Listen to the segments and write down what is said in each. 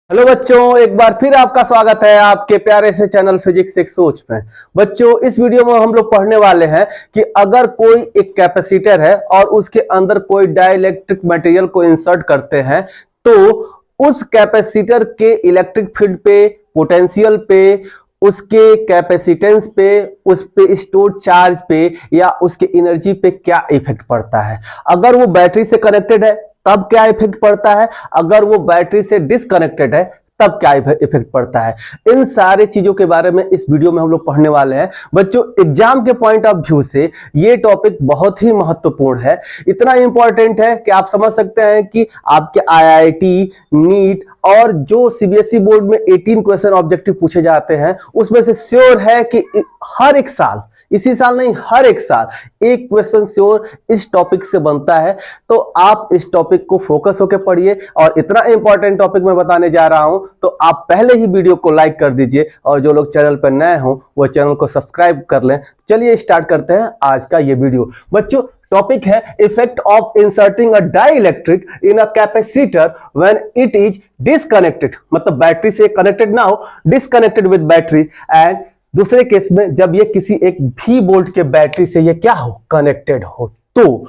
Hello बच्चों, एक बार फिर आपका स्वागत है आपके प्यारे से चैनल फिजिक्स एक सोच में। बच्चों, इस वीडियो में हम लोग पढ़ने वाले हैं कि अगर कोई एक कैपेसिटर है और उसके अंदर कोई डाइलेक्ट्रिक मटेरियल को इंसर्ट करते हैं तो उस कैपेसिटर के इलेक्ट्रिक फील्ड पे, पोटेंशियल पे, उसके कैपेसिटेंस पे, उस पे स्टोर चार्ज पे या उसके एनर्जी पे क्या इफेक्ट पड़ता है। अगर वो बैटरी से कनेक्टेड है तब क्या इफेक्ट पड़ता है, अगर वो बैटरी से डिसकनेक्टेड है तब क्या इफेक्ट पड़ता है। इन सारी चीजों के बारे में इस वीडियो में हम लोग पढ़ने वाले हैं। बच्चों, एग्जाम के पॉइंट ऑफ व्यू से ये टॉपिक बहुत ही महत्वपूर्ण है। इतना इंपॉर्टेंट है कि आप समझ सकते हैं कि आपके आईआईटी, नीट और जो सीबीएसई बोर्ड में 18 क्वेश्चन ऑब्जेक्टिव पूछे जाते हैं उसमें से श्योर है कि हर एक साल, इसी साल नहीं हर एक साल एक क्वेश्चन श्योर इस टॉपिक से बनता है। तो आप इस टॉपिक को फोकस होकर पढ़िए और इतना इंपॉर्टेंट टॉपिक मैं बताने जा रहा हूं तो आप पहले ही वीडियो को लाइक कर दीजिए और जो लोग चैनल पर नए हों वो चैनल को सब्सक्राइब कर लें। चलिए स्टार्ट करते हैं आज का ये वीडियो। बच्चों, टॉपिक है effect of inserting a dielectric in a capacitor when it is disconnected, मतलब बैटरी से कनेक्टेड ना हो, डिसकनेक्टेड विद बैटरी, एंड दूसरे केस में जब ये किसी एक भी वोल्ट के बैटरी से ये क्या हो, कनेक्टेड हो। तो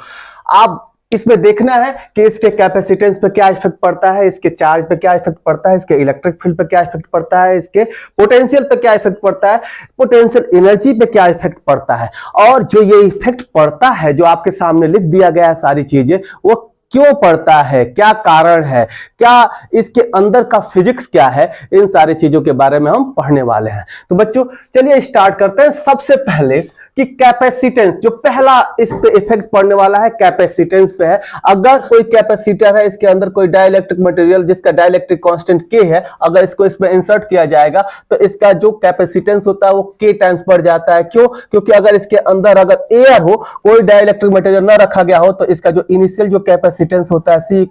आप इसमें देखना है कि इसके कैपेसिटेंस पे क्या इफेक्ट पड़ता है, इसके चार्ज पे क्या इफेक्ट पड़ता है, इसके इलेक्ट्रिक फील्ड पे क्या इफेक्ट पड़ता है, इसके पोटेंशियल पे क्या इफेक्ट पड़ता है, पोटेंशियल एनर्जी पे क्या इफेक्ट पड़ता है, और जो ये इफेक्ट पड़ता है जो आपके सामने लिख दिया गया है सारी चीजें, वो क्यों पड़ता है, क्या कारण है, क्या इसके अंदर का फिजिक्स क्या है, इन सारी चीजों के बारे में हम पढ़ने वाले हैं। तो बच्चों चलिए स्टार्ट करते हैं। सबसे पहले कि कैपेसिटेंस, जो पहला इस पे इफेक्ट पड़ने वाला है कैपेसिटेंस पे है। अगर कोई कैपेसिटर है, इसके अंदर कोई डाइलेक्ट्रिक मटेरियल जिसका डाइलेक्ट्रिक कांस्टेंट के है, अगर इसको इसमें इंसर्ट किया जाएगा तो इसका जो कैपेसिटेंस होता है वो के टाइम्स बढ़ जाता है। क्यों? क्योंकि अगर इसके अंदर अगर एयर हो, कोई डाइलेक्ट्रिक मटेरियल ना रखा गया हो, तो इसका जो इनिशियल जो कैपेसिटेंस होता है C =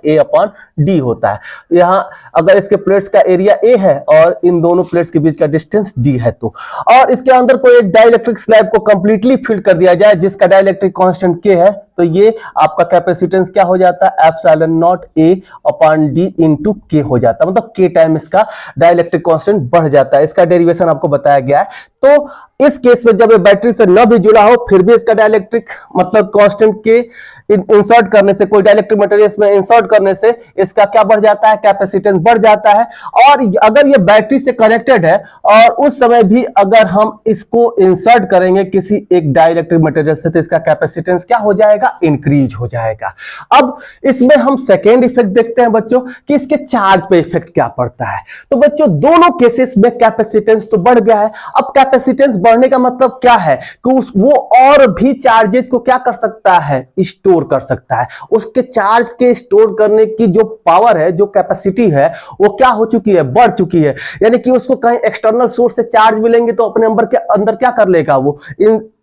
ε0A/d होता है। यहाँ अगर इसके प्लेट्स का एरिया A है और इन दोनों प्लेट्स के बीच का डिस्टेंस D है, तो और इसके अंदर कोई एक डाइलेक्ट्रिक स्लैब को कंप्लीटली फिल कर दिया जाए जिसका डाइलेक्ट्रिक कांस्टेंट K है, तो ये आपका कैपेसिटेंस क्या हो जाता है, ε0A/d × K हो जाता है, मतलब K टाइम इसका डाइलेक्ट्रिक कांस्टेंट बढ़ जाता है। इसका डेरिवेशन आपको बताया गया है। तो इस केस में जब ये बैटरी से न भी जुड़ा हो फिर भी इसका डाइलेक्ट्रिक मतलब कांस्टेंट K इंसर्ट करने से, कोई डाइलेक्ट्रिक मटेरियल में इंसर्ट करने से इसका क्या बढ़ जाता है, कैपेसिटेंस बढ़ जाता है। और अगर ये बैटरी से कनेक्टेड है और उस समय भी अगर हम इसको इंसर्ट करेंगे किसी एक डाइलेक्ट्रिक मटेरियल से, तो इसका कैपेसिटेंस क्या हो जाएगा, इंक्रीज हो जाएगा। अब इसमें हम सेकेंड इफेक्ट देखते हैं बच्चों कि इसके चार्ज पे इफेक्ट क्या पड़ता है। तो बच्चों दोनों केसेस में कैपेसिटेंस तो बढ़ गया है। अब कैपेसिटेंस बढ़ने का मतलब क्या है कि वो और भी चार्जेस को क्या कर सकता है, स्टोर कर सकता है। उसके चार्ज के स्टोर करने की जो पावर है, जो कैपेसिटी है, वो क्या हो चुकी है, बढ़ चुकी है। यानी कि उसको कहीं एक्सटर्नल सोर्स से चार्ज मिलेंगे तो अपने नंबर के अंदर क्या कर लेगा, वो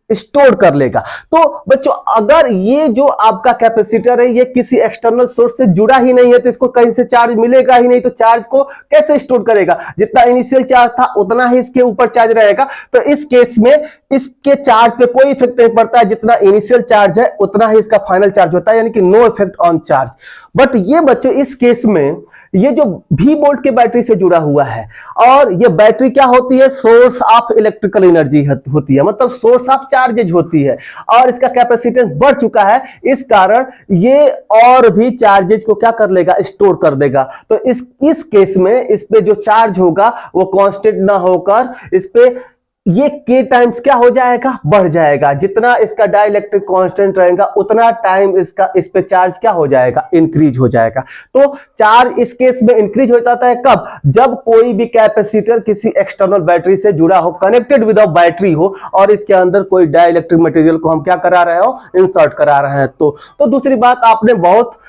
स्टोर कर लेगा। तो बच्चों अगर ये जो आपका कैपेसिटर है ये किसी एक्सटर्नल सोर्स से जुड़ा ही नहीं है तो इसको कहीं से चार्ज मिलेगा ही नहीं, तो चार्ज को कैसे स्टोर करेगा, जितना इनिशियल चार्ज था उतना ही इसके ऊपर चार्ज रहेगा। तो इस केस में इसके चार्ज पे कोई इफेक्ट नहीं पड़ता है, जितना इनिशियल चार्ज है उतना ही इसका फाइनल चार्ज होता है, यानी कि no effect on charge. But ये बच्चों इस केस में ये जो V वोल्ट के बैटरी से जुड़ा हुआ है और ये बैटरी क्या होती है, सोर्स ऑफ इलेक्ट्रिकल एनर्जी होती है, मतलब सोर्स ऑफ चार्जेज होती है, और इसका कैपेसिटेंस बढ़ चुका है, इस कारण ये और भी चार्जेज को क्या कर लेगा, स्टोर कर देगा। तो इस केस में इस पे जो चार्ज होगा वो कांस्टेंट ना होकर इस पे ये K टाइम्स क्या हो जाएगा, बढ़ जाएगा। जितना इसका डाइलेक्ट्रिक कांस्टेंट रहेगा उतना टाइम इसका इस पे चार्ज क्या हो जाएगा, इंक्रीज हो जाएगा। तो चार्ज इस केस में इंक्रीज हो जाता है कब, जब कोई भी कैपेसिटर किसी एक्सटर्नल बैटरी से जुड़ा हो, कनेक्टेड विद अ बैटरी हो, और इसके अंदर कोई डाइलेक्ट्रिक मटेरियल को हम क्या करा रहे हो, इंसर्ट करा रहे हैं। तो दूसरी बात आपने बहुत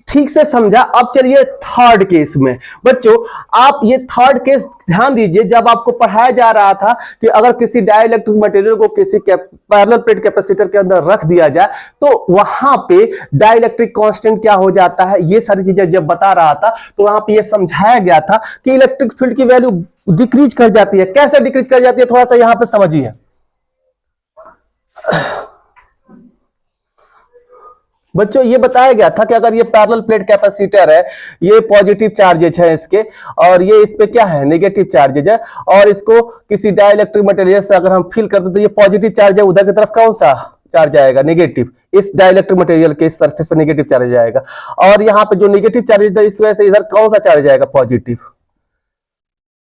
ठीक से समझा। अब चलिए थर्ड केस में। बच्चों आप ये थर्ड केस ध्यान दीजिए, जब आपको पढ़ाया जा रहा था कि अगर किसी डाइलेक्ट्रिक मटेरियल को किसी पैरेलल प्लेट कैपेसिटर के अंदर रख दिया जाए तो वहां पे डाइलेक्ट्रिक कांस्टेंट क्या हो जाता है, ये सारी चीजें जब बता रहा था तो वहां पे ये समझाया गया था कि इलेक्ट्रिक फील्ड की वैल्यू डिक्रीज कर जाती है। कैसे डिक्रीज कर जाती है, थोड़ा सा यहां पे समझिए। बच्चों ये बताया गया था कि अगर ये पैरेलल प्लेट कैपेसिटर है, ये पॉजिटिव चार्जेज है इसके, और ये इस पे क्या है, नेगेटिव चार्जेज है, और इसको किसी डाइलेक्ट्रिक मटेरियल से अगर हम फिल कर दे तो ये पॉजिटिव चार्ज है, उधर की तरफ कौन सा चार्ज आएगा, नेगेटिव। इस डाइलेक्ट्रिक मटेरियल के सरफेस पे नेगेटिव चार्ज आएगा, और यहाँ पे जो नेगेटिव चार्ज है इस वजह से इधर कौन सा चार्ज आएगा, पॉजिटिव।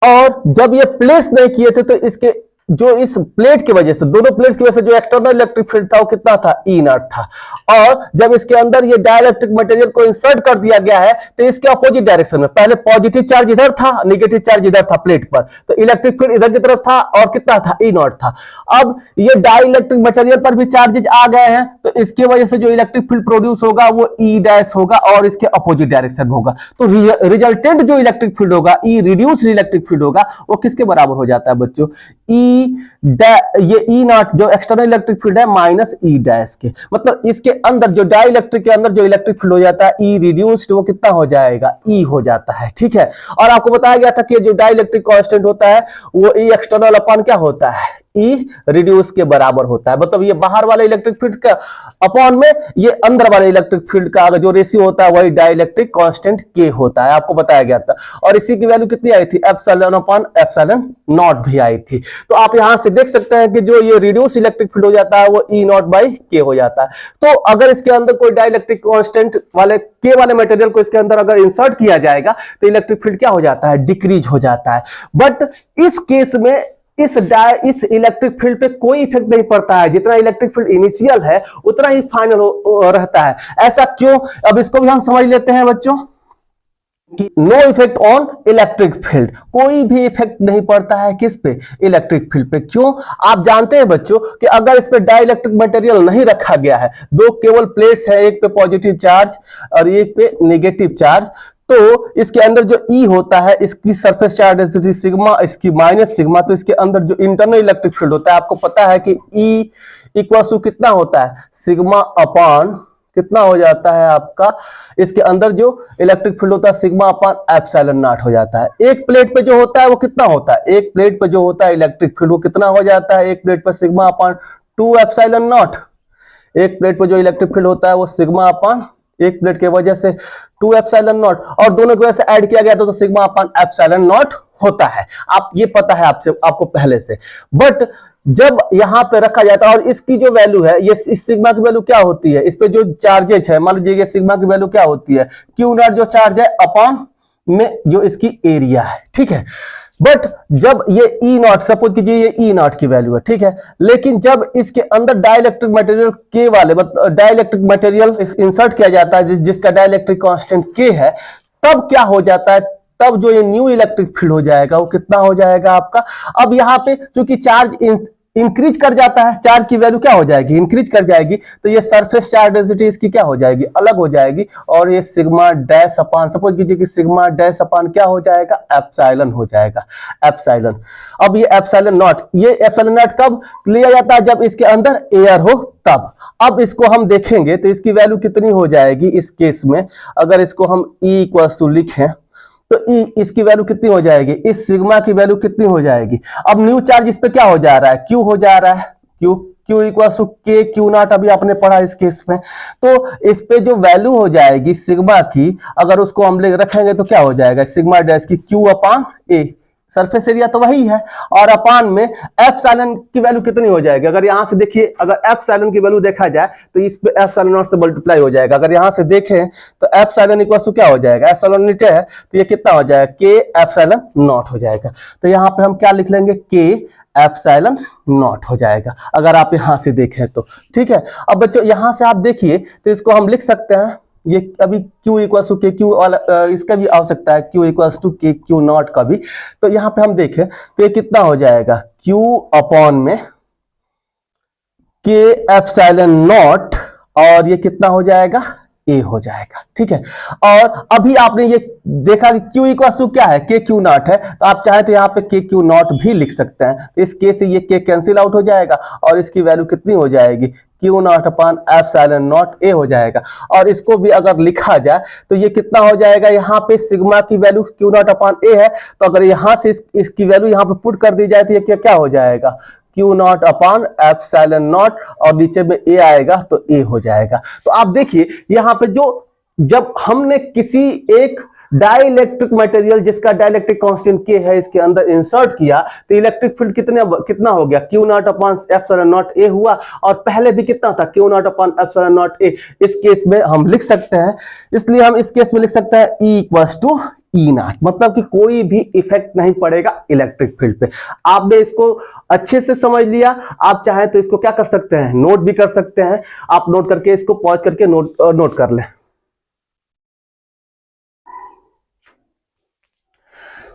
और जब ये प्लेस नहीं किए थे तो इसके जो इस प्लेट की वजह से, दोनों प्लेट्स की वजह से जो एक्सटर्नल इलेक्ट्रिक फील्ड था वो कितना था, ई नॉट था। और जब इसके अंदर ये डाइलेक्ट्रिक मटेरियल को इंसर्ट कर दिया गया है तो इसके अपोजिट डायरेक्शन में, पहले पॉजिटिव चार्ज इधर था, नेगेटिव चार्ज इधर था प्लेट पर, तो इलेक्ट्रिक फील्ड इधर की तरफ था और कितना था, ई नॉट था। अब ये डाइलेक्ट्रिक मटेरियल पर भी चार्जेज आ गए हैं तो इसकी वजह से जो इलेक्ट्रिक फील्ड प्रोड्यूस होगा वो ई डैश होगा और इसके अपोजिट डायरेक्शन में होगा। तो रिजल्टेंट जो इलेक्ट्रिक फील्ड होगा, ई रिड्यूस्ड इलेक्ट्रिक फील्ड होगा, वो किसके बराबर हो जाता है बच्चों, ये ई नॉट जो एक्सटर्नल इलेक्ट्रिक फील्ड है माइनस ई डैश के, मतलब इसके अंदर जो डाइलेक्ट्रिक के अंदर जो इलेक्ट्रिक फील्ड हो जाता है ई रिड्यूस्ड, वो कितना हो जाएगा, ई हो जाता है। ठीक है, और आपको बताया गया था कि जो डाइलेक्ट्रिक कांस्टेंट होता है वो ई एक्सटर्नल अपन क्या होता है, ई रिड्यूस के बराबर होता है। मतलब ये बाहर वाले इलेक्ट्रिक फील्ड का अपॉन में ये अंदर वाले इलेक्ट्रिक फील्ड का जो रेशियो होता है वही डाइलेक्ट्रिक कांस्टेंट के होता है, आपको बताया गया था। और इसी की वैल्यू कितनी आई थी, एप्सिलॉन अपॉन एप्सिलॉन नॉट भी आई थी। तो आप यहां से देख सकते हैं कि जो ये रिड्यूस इलेक्ट्रिक फील्ड हो जाता है वो ई नॉट बाई के हो जाता है। तो अगर इसके अंदर कोई डाइलेक्ट्रिक कांस्टेंट वाले के वाले मटेरियल को इसके अंदर अगर इंसर्ट किया जाएगा तो इलेक्ट्रिक फील्ड क्या हो जाता है, डिक्रीज हो जाता है। बट इस केस में इस इलेक्ट्रिक फील्ड पे कोई इफेक्ट नहीं पड़ता है, जितना इलेक्ट्रिक फील्ड इनिशियल है उतना ही फाइनल रहता है। ऐसा क्यों, अब इसको भी हम समझ लेते हैं बच्चों कि no effect on electric field, कोई भी इफेक्ट नहीं पड़ता है किस पे, इलेक्ट्रिक फील्ड पे। क्यों, आप जानते हैं बच्चों कि अगर इस पे डाइलेक्ट्रिक मटेरियल नहीं रखा गया है, दो केवल प्लेट्स है, एक पे पॉजिटिव चार्ज और एक पे नेगेटिव चार्ज, तो इसके अंदर जो ई होता है, इसकी सरफेस चार्ज डेंसिटी सिग्मा, इसकी माइनस सिग्मा, तो इसके अंदर जो इंटरनल इलेक्ट्रिक फील्ड होता है, आपको पता है कि ई इक्वल टू कितना होता है, सिग्मा अपॉन कितना हो जाता है आपका, इसके अंदर जो इलेक्ट्रिक फील्ड होता है सिग्मा अपॉन एप्सिलॉन नॉट हो जाता है। एक प्लेट पे जो होता है वो कितना होता है, एक प्लेट पे जो होता है इलेक्ट्रिक फील्ड वो कितना हो जाता है, एक प्लेट पर सिग्मा अपॉन 2 एप्सिलॉन नॉट। एक प्लेट पर जो इलेक्ट्रिक फील्ड होता है वो सिग्मा अपॉन, एक प्लेट के वजह से 2 एप्सिलॉन नॉट, और दोनों की वजह से ऐड किया गया तो सिग्मा अपॉन एप्सिलॉन नॉट होता है। आप ये पता है आपको पहले से। बट जब यहां पे रखा जाता है और इसकी जो वैल्यू है, ये इस सिग्मा की वैल्यू क्या होती है, इस पे जो चार्जेज है, मान लीजिए ये सिग्मा की वैल्यू क्या होती है, क्यू नॉट जो चार्ज है अपॉन में जो इसकी एरिया है। ठीक है, बट जब ये ई नॉट, सपोज कीजिए ये ई नॉट की वैल्यू है, ठीक है, लेकिन जब इसके अंदर डाइलेक्ट्रिक मटेरियल के वाले डाइलेक्ट्रिक मटेरियल इंसर्ट किया जाता है जिसका डाइलेक्ट्रिक कांस्टेंट के है, तब क्या हो जाता है, तब जो ये न्यू इलेक्ट्रिक फील्ड हो जाएगा वो कितना हो जाएगा आपका। अब यहाँ पे चूंकि चार्ज इंक्रीज कर जाता है, चार्ज की वैल्यू क्या हो जाएगी, इंक्रीज कर जाएगी, तो ये सरफेस चार्ज डेंसिटी इसकी क्या हो जाएगी, अलग हो जाएगी, और ये सिग्मा डैश अपान, सपोज कीजिए कि सिग्मा डैश अपान क्या हो जाएगा, एप्सिलॉन हो जाएगा, एप्सिलॉन। अब ये एप्सिलॉन नॉट, ये एप्सिलॉन नॉट कब लिया जाता है, जब इसके अंदर एयर हो तब। अब इसको हम देखेंगे तो इसकी वैल्यू कितनी हो जाएगी इस केस में, अगर इसको हम ई इक्वल टू लिखें तो ई इसकी वैल्यू कितनी हो जाएगी, इस सिग्मा की वैल्यू कितनी हो जाएगी। अब न्यू चार्ज इस पे क्या हो जा रहा है, क्यू हो जा रहा है, क्यू इक्वल टू के क्यू नॉट, अभी आपने पढ़ा इस केस में। तो इस पे जो वैल्यू हो जाएगी सिग्मा की, अगर उसको हम ले रखेंगे तो क्या हो जाएगा, सिग्मा डैश की क्यू अपान ए, सरफेस एरिया तो वही है, और अपान में एप्सिलॉन की वैल्यू कितनी हो जाएगी, अगर यहां से देखिए, अगर एप्सिलॉन की वैल्यू देखा जाए तो इस पे एप्सिलॉन नॉट से मल्टीप्लाई हो जाएगा। अगर यहां से देखें तो एप्सिलॉन इक्वल टू क्या हो जाएगा, एप्सिलॉन नीचे है तो ये कितना हो जाएगा, के एप्सिलॉन नॉट हो जाएगा। तो यहाँ पे हम क्या लिख लेंगे, के एप्सिलॉन नॉट हो जाएगा, अगर आप यहां से देखें तो। ठीक है, अब बच्चों यहां से आप देखिए तो इसको हम लिख सकते हैं, ये अभी Q इक्वल टू के क्यू, इसका भी आ सकता है Q इक्वल टू के क्यू नॉट का भी। तो यहां पे हम देखें तो ये कितना हो जाएगा, Q अपॉन में के एप्सिलॉन नॉट, और ये कितना हो जाएगा, ए हो जाएगा। ठीक है, और अभी आपने ये देखा कि Q इक्वल टू क्या है, के क्यू नॉट है, तो आप चाहे तो यहाँ पे के क्यू नॉट भी लिख सकते हैं। तो इस के से ये के कैंसिल आउट हो जाएगा और इसकी वैल्यू कितनी हो जाएगी, Q not upon epsilon not a हो जाएगा। और इसको भी अगर लिखा जाए तो ये कितना हो जाएगा, यहाँ पे सिग्मा की वैल्यू क्यू नॉट अपान ए है, तो अगर यहाँ से इसकी वैल्यू यहाँ पे पुट कर दी जाए तो ये क्या हो जाएगा, Q not upon epsilon not और नीचे में ए आएगा तो ए हो जाएगा। तो आप देखिए यहां पे जो जब हमने किसी एक डाइलेक्ट्रिक मटेरियल जिसका डाइलेक्ट्रिक कांस्टेंट के है इसके अंदर इंसर्ट किया तो इलेक्ट्रिक फील्ड कितना हो गया, Q not upon epsilon not a हुआ, और पहले भी कितना था, Q not upon epsilon not a. इस केस में हम लिख सकते हैं, इसलिए हम इस केस में लिख सकते हैं E equals to E not, मतलब कि कोई भी इफेक्ट नहीं पड़ेगा इलेक्ट्रिक फील्ड पे। आपने इसको अच्छे से समझ लिया, आप चाहें तो इसको क्या कर सकते हैं, नोट भी कर सकते हैं। आप नोट करके इसको पॉज करके नोट कर लें।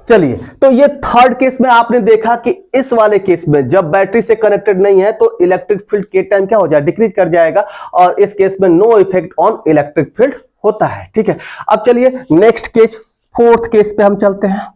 चलिए, तो ये थर्ड केस में आपने देखा कि इस वाले केस में जब बैटरी से कनेक्टेड नहीं है तो इलेक्ट्रिक फील्ड के टाइम क्या हो जाए, डिक्रीज कर जाएगा, और इस केस में no effect on electric field होता है। ठीक है, अब चलिए नेक्स्ट केस, फोर्थ केस पे हम चलते हैं।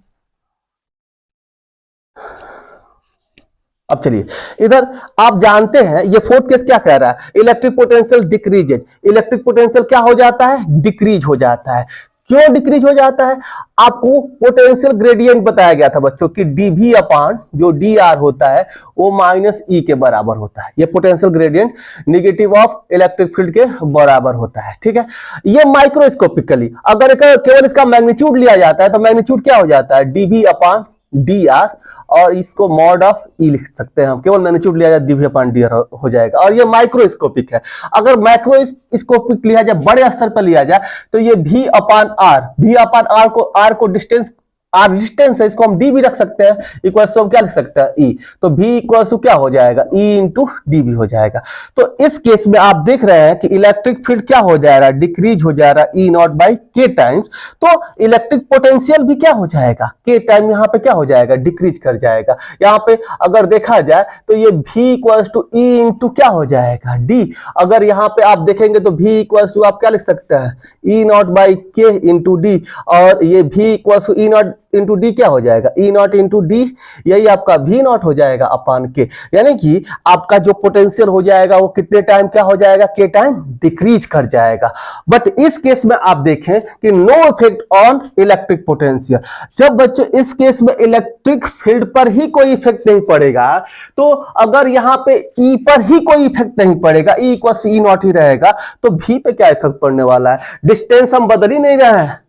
अब चलिए इधर आप जानते हैं ये फोर्थ केस क्या कह रहा है, electric potential decreases. Electric potential क्या हो जाता है, डिक्रीज हो जाता है। क्यों डिक्रीज हो जाता है, आपको पोटेंशियल ग्रेडियंट बताया गया था बच्चों की डीवी अपान जो डी आर होता है वो माइनस ई के बराबर होता है। ये potential gradient negative of electric field के बराबर होता है। ठीक है, ये माइक्रोस्कोपिकली अगर केवल इसका मैग्नीट्यूड लिया जाता है तो मैग्नीट्यूड क्या हो जाता है, डीवी अपान डी आर, और इसको मॉड ऑफ ई लिख सकते हैं हम, केवल मैग्नीट्यूड लिया जाए डीवी अपॉन डी आर हो जाएगा। और ये माइक्रोस्कोपिक है, अगर मैक्रोस्कोपिक लिया जाए, बड़े स्तर पर लिया जाए तो ये भी अपॉन आर को डिस्टेंस, आर डिस्टेंस है, इसको हम डी भी रख सकते हैं, इक्वल टू क्या लिख सकते हैं, ई। तो भी इक्वल टू क्या हो जाएगा, ई इंटू डी भी हो जाएगा। तो इस केस में आप देख रहे हैं कि इलेक्ट्रिक फील्ड क्या हो जा रहा है, डिक्रीज हो जा रहा है ई नॉट बाई के टाइम्स। तो इलेक्ट्रिक पोटेंशियल भी क्या हो जाएगा, के टाइम यहाँ पे क्या हो जाएगा, डिक्रीज कर जाएगा। यहाँ पे अगर देखा जाए तो ये भी इक्वल टू ई इंटू क्या हो जाएगा, डी। अगर यहाँ पे आप देखेंगे तो भी इक्वल टू आप क्या लिख सकते हैं, E not by K into D, और ये भी equal to E not into D क्या हो जाएगा, ई नॉट इंटू डी, यही आपका वी नॉट हो जाएगा अपान के। यानी कि आपका जो पोटेंशियल हो जाएगा वो कितने टाइम क्या हो जाएगा, के टाइम डिक्रीज कर जाएगा। बट इस केस में आप देखें कि no effect on electric potential. जब बच्चों इस केस में इलेक्ट्रिक फील्ड पर ही कोई इफेक्ट नहीं पड़ेगा, तो अगर यहां पे ई पर ही कोई इफेक्ट नहीं पड़ेगा, ई इक्वल ई नॉट ही रहेगा, तो भी पे क्या इफेक्ट पड़ने वाला है, डिस्टेंस हम बदल ही नहीं रहे हैं,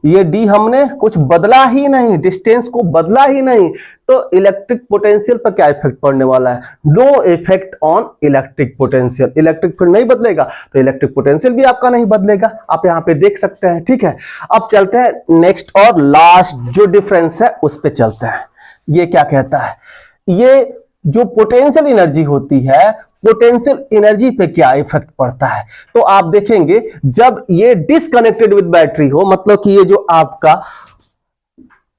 ये डी हमने कुछ बदला ही नहीं, डिस्टेंस को बदला ही नहीं, तो इलेक्ट्रिक पोटेंशियल पर क्या इफेक्ट पड़ने वाला है, no effect on electric potential. Electric field नहीं बदलेगा तो इलेक्ट्रिक पोटेंशियल भी आपका नहीं बदलेगा, आप यहां पे देख सकते हैं। ठीक है, अब चलते हैं नेक्स्ट और लास्ट जो डिफरेंस है उस पे चलते हैं। ये क्या कहता है, ये जो पोटेंशियल एनर्जी होती है, पोटेंशियल एनर्जी पे क्या इफेक्ट पड़ता है। तो आप देखेंगे जब ये डिसकनेक्टेड विद बैटरी हो, मतलब कि ये जो आपका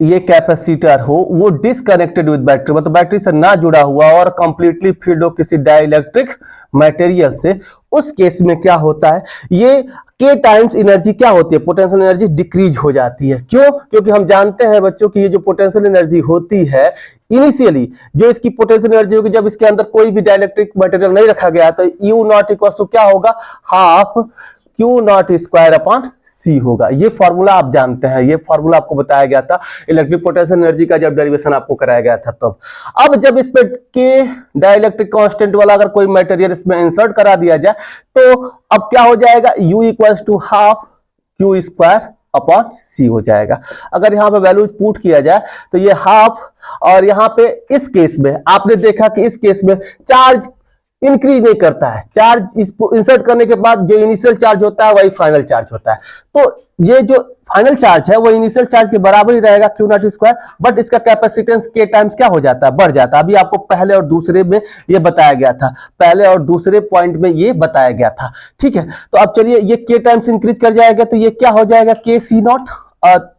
ये कैपेसिटर हो वो डिसकनेक्टेड विद बैटरी, मतलब बैटरी से ना जुड़ा हुआ और कंप्लीटली फील्ड हो किसी डाइलेक्ट्रिक मटेरियल से, उस केस में क्या होता है, ये के टाइम्स एनर्जी क्या होती है, पोटेंशियल एनर्जी डिक्रीज हो जाती है। क्यों, क्योंकि हम जानते हैं बच्चों की ये जो पोटेंशियल एनर्जी होती है इनिशियली जो इसकी पोटेंशियल एनर्जी होगी, जब इसके अंदर कोई भी डाइलेक्ट्रिक मटेरियल नहीं रखा गया तो यू नॉट इक्वल टू क्या होगा, half q naught square upon c होगा। ये फॉर्मूला आप जानते हैं, ये फॉर्मूला आपको बताया गया था इलेक्ट्रिक पोटेंशियल एनर्जी का जब डेरिवेशन आपको कराया गया था तब। अब जब इस पे के डाइलेक्ट्रिक कांस्टेंट वाला अगर कोई मटेरियल इसमें इंसर्ट करा दिया जाए तो अब क्या हो जाएगा, U equals to half q square upon c हो जाएगा। अगर यहाँ पे वैल्यूज पुट किया जाए तो ये हाफ, और यहाँ पे इस केस में आपने देखा कि इस केस में चार्ज इंक्रीज नहीं करता है, चार्ज इंसर्ट करने के बाद जो इनिशियल चार्ज होता है वही फाइनल चार्ज होता है। तो ये जो फाइनल चार्ज है वो इनिशियल चार्ज के बराबर ही रहेगा क्यू नॉट स्क्वायर, बट इसका कैपेसिटेंस के टाइम्स क्या हो जाता है, बढ़ जाता है। अभी आपको पहले और दूसरे में ये बताया गया था, पहले और दूसरे पॉइंट में ये बताया गया था। ठीक है, तो अब चलिए ये के टाइम्स इंक्रीज कर जाएगा तो ये क्या हो जाएगा, के सी नॉट,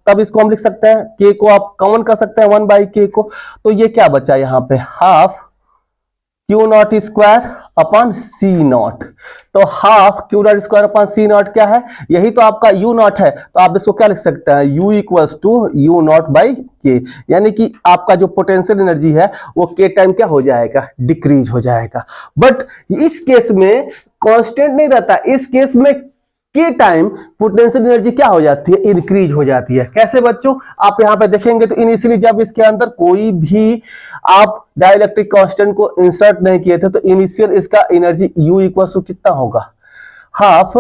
तब इसको हम लिख सकते हैं, के को आप कॉमन कर सकते हैं 1 बाई के को, तो ये क्या बचा यहाँ पे, half q naught square upon c naught. तो half q naught square upon c naught क्या है, यही तो आपका यू नॉट है, तो आप इसको क्या लिख सकते हैं, U equals to U not by K. यानी कि आपका जो पोटेंशियल एनर्जी है वो के टाइम क्या हो जाएगा, डिक्रीज हो जाएगा। बट इस केस में कांस्टेंट नहीं रहता, इस केस में के टाइम पोटेंशियल एनर्जी क्या हो जाती है, इंक्रीज हो जाती है। कैसे बच्चों, आप यहाँ पे देखेंगे तो इनिशियली जब इसके अंदर कोई भी आप डाइलेक्ट्रिक कांस्टेंट को इंसर्ट नहीं किए थे तो इनिशियल इसका एनर्जी U इक्वल टू कितना होगा, हाफ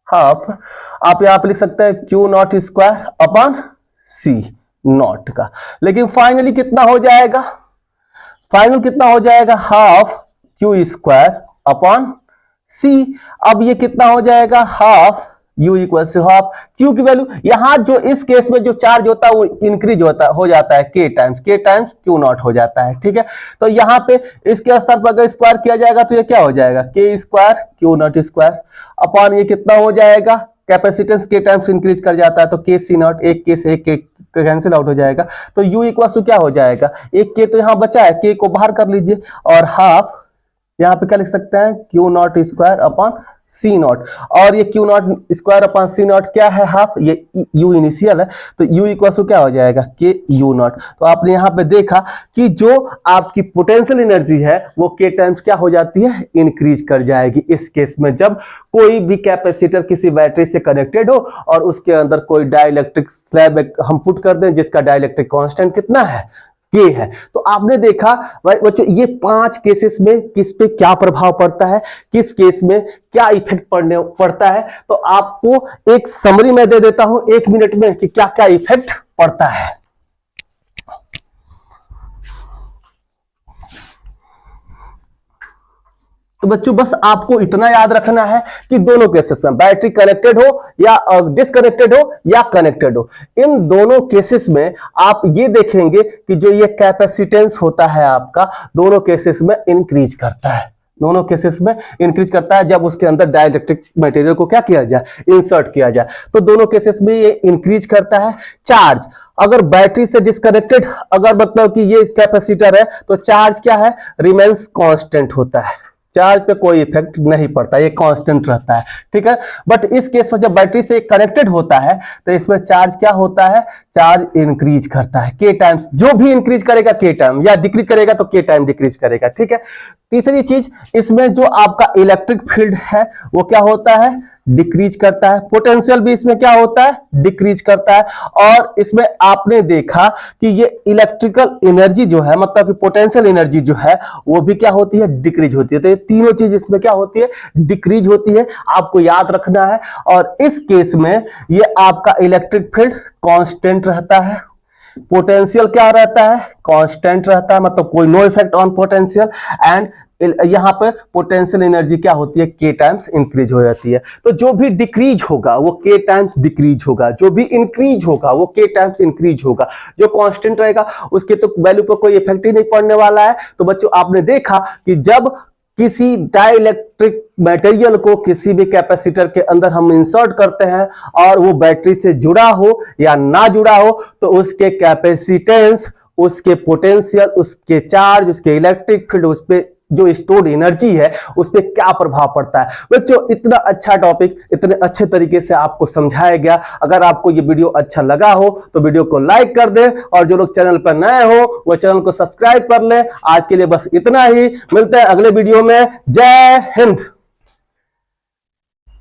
आप यहाँ पे लिख सकते हैं Q not square upon C not का। लेकिन फाइनली कितना हो जाएगा, फाइनल कितना हो जाएगा, half Q square upon C। अब ये कितना हो जाएगा, हाफ U इक्वल से हाफ Q की वैल्यू, यहां जो इस केस में जो चार्ज होता है वो इंक्रीज हो जाता है K टाइम्स Q नॉट हो जाता है। ठीक है, तो यहां पे इसके स्थान पर अगर स्क्वायर किया जाएगा तो ये क्या हो जाएगा, K square Q not square upon ये कितना हो जाएगा, कैपेसिटेंस K टाइम्स इंक्रीज कर जाता है तो K C नॉट, एक K से एक K कैंसिल आउट हो जाएगा तो U इक्वल टू क्या हो जाएगा, एक K तो यहां बचा है, K को बाहर कर लीजिए और हाफ यहां पे क्या लिख सकते हैं, Q not square upon C not, और ये Q not square upon C not क्या है, हाफ, ये U इनिशियल है तो U इक्वल टू क्या हो जाएगा, K U नॉट। तो आपने यहाँ पे देखा कि जो आपकी पोटेंशियल एनर्जी है वो K टाइम्स क्या हो जाती है, इंक्रीज कर जाएगी इस केस में जब कोई भी कैपेसिटर किसी बैटरी से कनेक्टेड हो और उसके अंदर कोई डाइलेक्ट्रिक स्लैब हम पुट कर दें जिसका डाइलेक्ट्रिक कांस्टेंट कितना है, K है। तो आपने देखा बच्चों ये 5 केसेस में किस पे क्या प्रभाव पड़ता है, किस केस में क्या इफेक्ट पड़ता है। तो आपको एक समरी में दे देता हूं 1 मिनट में कि क्या क्या इफेक्ट पड़ता है। तो बच्चों बस आपको इतना याद रखना है कि दोनों केसेस में बैटरी कनेक्टेड हो या डिसकनेक्टेड हो या कनेक्टेड हो, इन दोनों केसेस में आप ये देखेंगे कि जो ये कैपेसिटेंस होता है आपका दोनों केसेस में इंक्रीज करता है, दोनों केसेस में इंक्रीज करता है जब उसके अंदर डाइलेक्ट्रिक मटेरियल को क्या किया जाए, इंसर्ट किया जाए। तो दोनों केसेस में ये इंक्रीज करता है। चार्ज अगर बैटरी से डिसकनेक्टेड अगर मतलब कि ये कैपेसिटर है तो चार्ज क्या है, रिमेन्स कांस्टेंट होता है, चार्ज पे कोई इफेक्ट नहीं पड़ता, ये कांस्टेंट रहता है। ठीक है, बट इस केस में जब बैटरी से कनेक्टेड होता है तो इसमें चार्ज क्या होता है, चार्ज इंक्रीज करता है K टाइम्स, जो भी इंक्रीज करेगा K टाइम या डिक्रीज करेगा तो K टाइम डिक्रीज करेगा। ठीक है, तीसरी चीज इसमें जो आपका इलेक्ट्रिक फील्ड है वो क्या होता है, डिक्रीज करता है। पोटेंशियल भी इसमें क्या होता है, डिक्रीज करता है। और इसमें आपने देखा कि ये इलेक्ट्रिकल एनर्जी जो है मतलब कि पोटेंशियल एनर्जी जो है वो भी क्या होती है, डिक्रीज होती है। तो ये तीनों चीज इसमें क्या होती है, डिक्रीज होती है, आपको याद रखना है। और इस केस में ये आपका इलेक्ट्रिक फील्ड कांस्टेंट रहता है, पोटेंशियल क्या रहता है, कांस्टेंट रहता है, मतलब कोई no effect on potential. And यहां पे पोटेंशियल एनर्जी क्या होती है, K टाइम्स इंक्रीज हो जाती है। तो जो भी डिक्रीज होगा वो K टाइम्स डिक्रीज होगा, जो भी इंक्रीज होगा वो K टाइम्स इंक्रीज होगा। जो कांस्टेंट रहेगा उसके तो वैल्यू पर कोई इफेक्ट ही नहीं पड़ने वाला है। तो बच्चों आपने देखा कि जब किसी डाइलेक्ट्रिक मटेरियल को किसी भी कैपेसिटर के अंदर हम इंसर्ट करते हैं और वो बैटरी से जुड़ा हो या ना जुड़ा हो तो उसके कैपेसिटेंस, उसके पोटेंशियल, उसके चार्ज, उसके इलेक्ट्रिक फील्ड, उस पे जो स्टोर्ड एनर्जी है उस पर क्या प्रभाव पड़ता है। बच्चों इतना अच्छा टॉपिक इतने अच्छे तरीके से आपको समझाया गया। अगर आपको ये वीडियो अच्छा लगा हो तो वीडियो को लाइक कर दें और जो लोग चैनल पर नए हो वो चैनल को सब्सक्राइब कर लें। आज के लिए बस इतना ही, मिलते हैं अगले वीडियो में। जय हिंद।